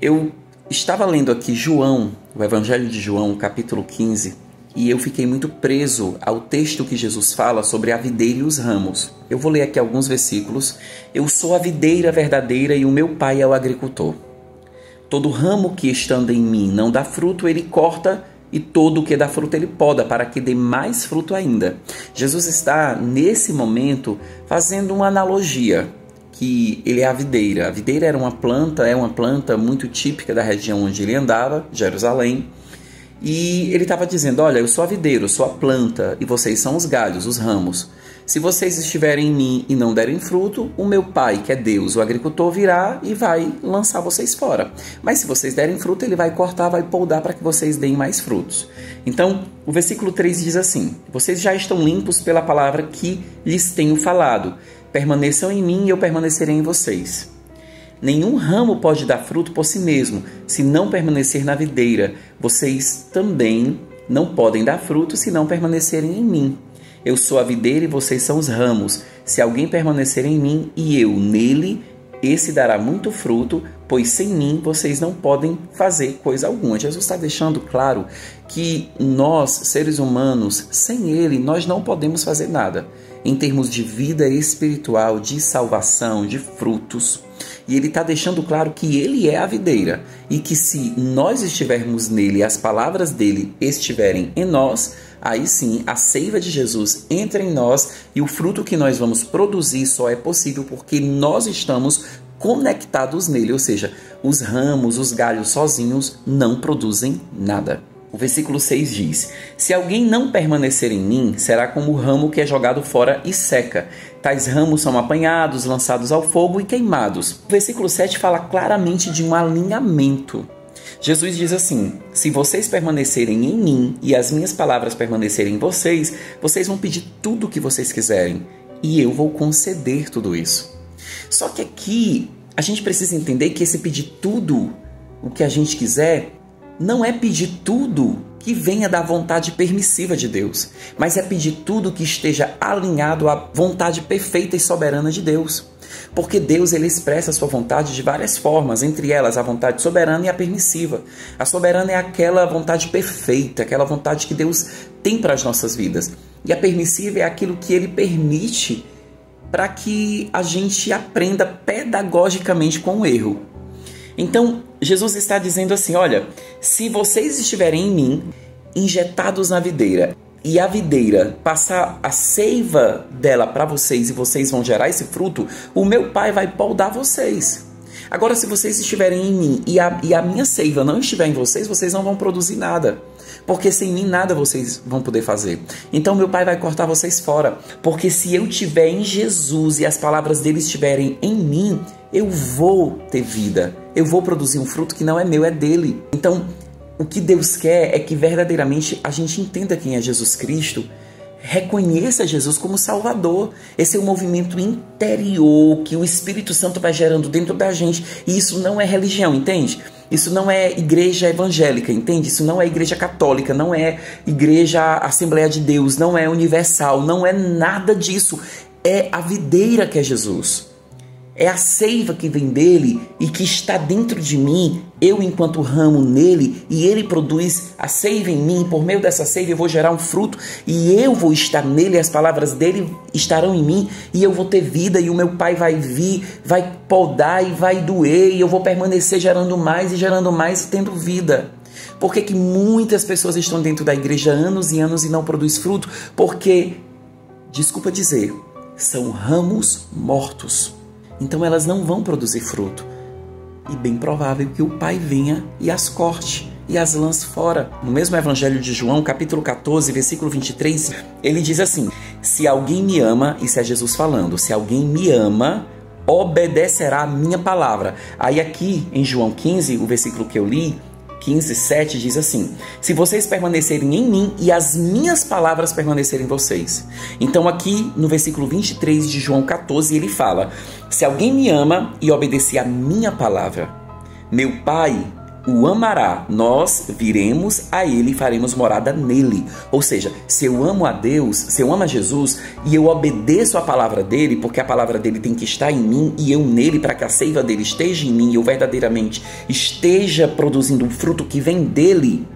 Eu estava lendo aqui João, o Evangelho de João, capítulo 15, e eu fiquei muito preso ao texto que Jesus fala sobre a videira e os ramos. Eu vou ler aqui alguns versículos. Eu sou a videira verdadeira e o meu pai é o agricultor. Todo ramo que estando em mim não dá fruto, ele corta, e todo o que dá fruto ele poda, para que dê mais fruto ainda. Jesus está, nesse momento, fazendo uma analogia, que ele é a videira. A videira era uma planta muito típica da região onde ele andava, Jerusalém. E ele estava dizendo, olha, eu sou a videira, eu sou a planta, e vocês são os galhos, os ramos. Se vocês estiverem em mim e não derem fruto, o meu pai, que é Deus, o agricultor, virá e vai lançar vocês fora. Mas se vocês derem fruto, ele vai cortar, vai podar para que vocês deem mais frutos. Então, o versículo 3 diz assim, vocês já estão limpos pela palavra que lhes tenho falado. Permaneçam em mim e eu permanecerei em vocês. Nenhum ramo pode dar fruto por si mesmo, se não permanecer na videira. Vocês também não podem dar fruto se não permanecerem em mim. Eu sou a videira e vocês são os ramos. Se alguém permanecer em mim e eu nele, esse dará muito fruto, pois sem mim vocês não podem fazer coisa alguma. Jesus está deixando claro que nós, seres humanos, sem ele, nós não podemos fazer nada. Em termos de vida espiritual, de salvação, de frutos. E ele está deixando claro que ele é a videira e que se nós estivermos nele e as palavras dele estiverem em nós, aí sim a seiva de Jesus entra em nós e o fruto que nós vamos produzir só é possível porque nós estamos conectados nele, ou seja, os ramos, os galhos sozinhos não produzem nada. O versículo 6 diz, se alguém não permanecer em mim, será como o ramo que é jogado fora e seca. Tais ramos são apanhados, lançados ao fogo e queimados. O versículo 7 fala claramente de um alinhamento. Jesus diz assim, se vocês permanecerem em mim e as minhas palavras permanecerem em vocês, vocês vão pedir tudo o que vocês quiserem e eu vou conceder tudo isso. Só que aqui a gente precisa entender que esse pedir tudo o que a gente quiser não é pedir tudo que venha da vontade permissiva de Deus, mas é pedir tudo que esteja alinhado à vontade perfeita e soberana de Deus. Porque Deus ele expressa a sua vontade de várias formas, entre elas a vontade soberana e a permissiva. A soberana é aquela vontade perfeita, aquela vontade que Deus tem para as nossas vidas. E a permissiva é aquilo que ele permite para que a gente aprenda pedagogicamente com o erro. Então, Jesus está dizendo assim, olha, se vocês estiverem em mim, injetados na videira, e a videira passar a seiva dela para vocês e vocês vão gerar esse fruto, o meu pai vai podar vocês. Agora, se vocês estiverem em mim e a minha seiva não estiver em vocês, vocês não vão produzir nada. Porque sem mim nada vocês vão poder fazer. Então meu pai vai cortar vocês fora. Porque se eu estiver em Jesus e as palavras dele estiverem em mim, eu vou ter vida. Eu vou produzir um fruto que não é meu, é dele. Então o que Deus quer é que verdadeiramente a gente entenda quem é Jesus Cristo, reconheça Jesus como Salvador. Esse é um movimento interior que o Espírito Santo vai gerando dentro da gente. E isso não é religião, entende? Isso não é igreja evangélica, entende? Isso não é igreja católica, não é igreja Assembleia de Deus, não é universal, não é nada disso. É a videira que é Jesus. É a seiva que vem dele e que está dentro de mim, eu enquanto ramo nele, e ele produz a seiva em mim, por meio dessa seiva eu vou gerar um fruto, e eu vou estar nele, as palavras dele estarão em mim, e eu vou ter vida, e o meu pai vai vir, vai podar e vai doer, e eu vou permanecer gerando mais e tendo vida. Por que muitas pessoas estão dentro da igreja anos e anos e não produzem fruto? Porque, desculpa dizer, são ramos mortos. Então elas não vão produzir fruto. E bem provável que o pai venha e as corte e as lance fora. No mesmo Evangelho de João, capítulo 14, versículo 23, ele diz assim, se alguém me ama, isso é Jesus falando, se alguém me ama, obedecerá a minha palavra. Aí aqui em João 15, o versículo que eu li, 15:7 diz assim, se vocês permanecerem em mim e as minhas palavras permanecerem em vocês. Então aqui no versículo 23 de João 14 ele fala, se alguém me ama e obedecer a minha palavra, meu pai o amará, nós viremos a ele e faremos morada nele. Ou seja, se eu amo a Deus, se eu amo a Jesus e eu obedeço a palavra dele, porque a palavra dele tem que estar em mim e eu nele, para que a seiva dele esteja em mim e eu verdadeiramente esteja produzindo um fruto que vem dele,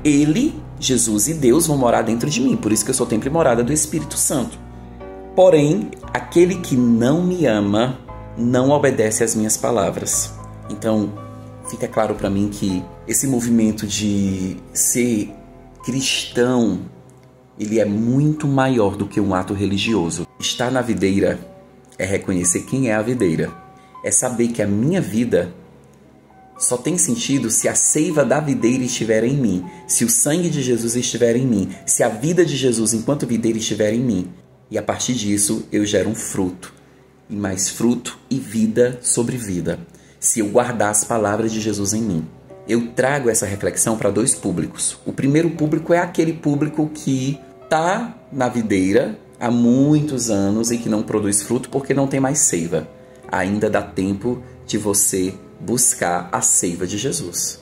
ele, Jesus e Deus vão morar dentro de mim. Por isso que eu sou templo e morada do Espírito Santo. Porém, aquele que não me ama não obedece às minhas palavras. Então, fica claro para mim que esse movimento de ser cristão, ele é muito maior do que um ato religioso. Estar na videira é reconhecer quem é a videira. É saber que a minha vida só tem sentido se a seiva da videira estiver em mim, se o sangue de Jesus estiver em mim, se a vida de Jesus enquanto videira estiver em mim. E a partir disso eu gero um fruto, e mais fruto e vida sobre vida, se eu guardar as palavras de Jesus em mim. Eu trago essa reflexão para dois públicos. O primeiro público é aquele público que está na videira há muitos anos e que não produz fruto porque não tem mais seiva. Ainda dá tempo de você buscar a seiva de Jesus.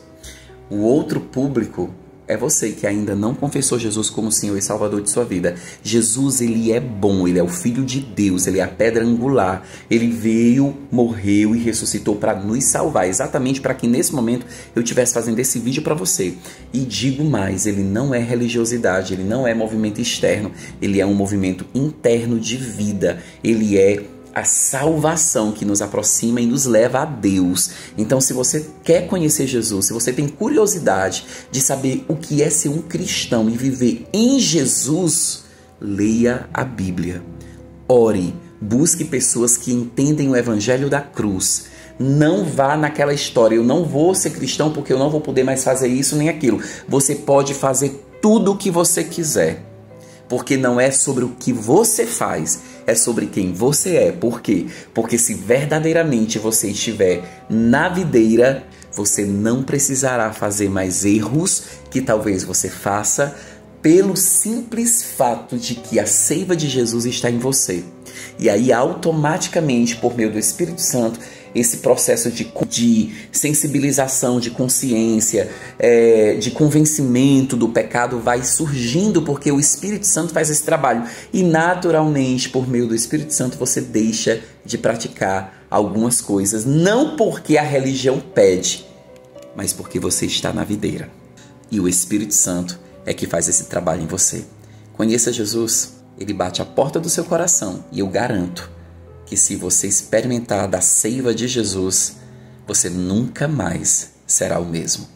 O outro público é você que ainda não confessou Jesus como Senhor e Salvador de sua vida. Jesus, ele é bom, ele é o Filho de Deus, ele é a pedra angular. Ele veio, morreu e ressuscitou para nos salvar, exatamente para que nesse momento eu estivesse fazendo esse vídeo para você. E digo mais, ele não é religiosidade, ele não é movimento externo, ele é um movimento interno de vida. Ele é a salvação que nos aproxima e nos leva a Deus. Então, se você quer conhecer Jesus, se você tem curiosidade de saber o que é ser um cristão e viver em Jesus, leia a Bíblia. Ore, busque pessoas que entendem o Evangelho da cruz. Não vá naquela história, eu não vou ser cristão porque eu não vou poder mais fazer isso nem aquilo. Você pode fazer tudo o que você quiser. Porque não é sobre o que você faz, é sobre quem você é. Por quê? Porque se verdadeiramente você estiver na videira, você não precisará fazer mais erros que talvez você faça pelo simples fato de que a seiva de Jesus está em você. E aí, automaticamente, por meio do Espírito Santo, esse processo de sensibilização, de consciência, de convencimento do pecado vai surgindo, porque o Espírito Santo faz esse trabalho. E naturalmente, por meio do Espírito Santo, você deixa de praticar algumas coisas, não porque a religião pede, mas porque você está na videira. E o Espírito Santo é que faz esse trabalho em você. Conheça Jesus, ele bate a porta do seu coração e eu garanto que se você experimentar da seiva de Jesus, você nunca mais será o mesmo.